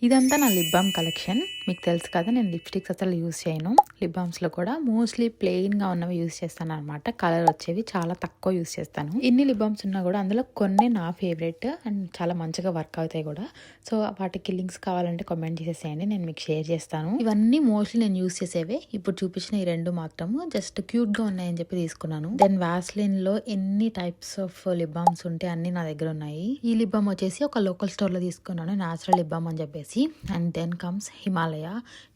ఇదంతా నా lip balm collection. మీకు తెలుసు కదా, నేను లిప్స్టిక్స్ అసలు యూజ్ చేయను. లిప్ బామ్స్లో కూడా మోస్ట్లీ ప్లెయిన్గా ఉన్నవి యూజ్ చేస్తాను అనమాట. కలర్ వచ్చేవి చాలా తక్కువ యూజ్ చేస్తాను. ఇన్ని లిప్ బామ్స్ ఉన్నా కూడా అందులో కొన్ని నా ఫేవరెట్ అండ్ చాలా మంచిగా వర్క్ అవుతాయి కూడా. సో వాటికి లింక్స్ కావాలంటే కామెంట్ చేసేసేయండి, నేను మీకు షేర్ చేస్తాను. ఇవన్నీ మోస్ట్లీ నేను యూజ్ చేసేవే. ఇప్పుడు చూపించిన ఈ రెండు మాత్రము జస్ట్ క్యూట్గా ఉన్నాయని చెప్పి తీసుకున్నాను. దెన్ వ్యాస్లిన్లో ఎన్ని టైప్స్ ఆఫ్ లిప్ బామ్స్ ఉంటే అన్ని నా దగ్గర ఉన్నాయి. ఈ లిప్ బామ్ వచ్చేసి ఒక లోకల్ స్టోర్లో తీసుకున్నాను, న్యాచురల్ లిప్ బామ్ అని చెప్పేసి. అండ్ దెన్ కమ్స్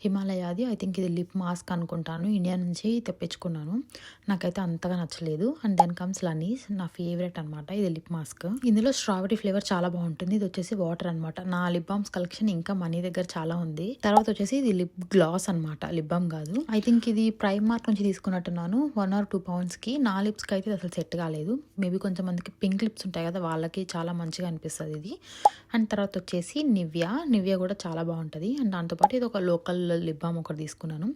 హిమాలయాది ఐ థింక్ ఇది లిప్ మాస్క్ అనుకుంటాను, ఇండియా నుంచి తెప్పించుకున్నాను. నాకైతే అంతగా నచ్చలేదు. అండ్ దెన్ కమ్స్ లనీస్, నా ఫేవరెట్ అనమాట. ఇది లిప్ మాస్క్, ఇందులో స్ట్రాబెరీ ఫ్లేవర్ చాలా బాగుంటుంది. ఇది వచ్చేసి వాటర్ అనమాట. నా లిప్ బామ్స్ కలెక్షన్ ఇంకా మనీ దగ్గర చాలా ఉంది. తర్వాత వచ్చేసి ఇది లిప్ గ్లాస్ అనమాట, లిప్ బామ్ కాదు. ఐ థింక్ ఇది ప్రైమార్క్ నుంచి తీసుకున్నట్టున్నాను. 1 or 2 pounds కి. నా లిప్స్కి అయితే అసలు సెట్ కాలేదు. మేబీ కొంచెం మందికి పింక్ లిప్స్ ఉంటాయి కదా, వాళ్ళకి చాలా మంచిగా అనిపిస్తుంది ఇది. అండ్ తర్వాత వచ్చేసి నివ్యా కూడా చాలా బాగుంటుంది. అండ్ దాంతోపాటు ఇది ఒక లోకల్ లిప్ బామ్ ఒకటి తీసుకున్నాను.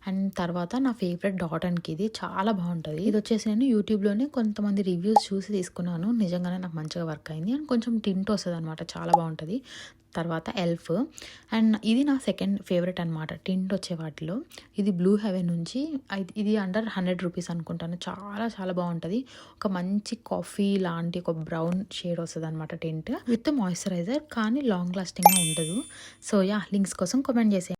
అండ్ తర్వాత నా ఫేవరెట్ డాట్ అండ్కి, ఇది చాలా బాగుంటుంది. ఇది వచ్చేసి నేను యూట్యూబ్లోనే కొంతమంది రివ్యూస్ చూసి తీసుకున్నాను. నిజంగానే నాకు మంచిగా వర్క్ అయింది. అండ్ కొంచెం టింట్ వస్తుంది అనమాట, చాలా బాగుంటుంది. తర్వాత ఎల్ఫ్, అండ్ ఇది నా సెకండ్ ఫేవరెట్ అనమాట టింట్ వచ్చే వాటిలో. ఇది బ్లూ హెవెన్ నుంచి, ఇది అండర్ 100 రూపీస్ అనుకుంటాను. చాలా చాలా బాగుంటుంది. ఒక మంచి కాఫీ లాంటి ఒక బ్రౌన్ షేడ్ వస్తుంది అనమాట టింట్, విత్ మాయిశ్చరైజర్, కానీ లాంగ్ లాస్టింగ్గా ఉండదు. సో యా, లింక్స్ కోసం కామెంట్ చేసేయండి.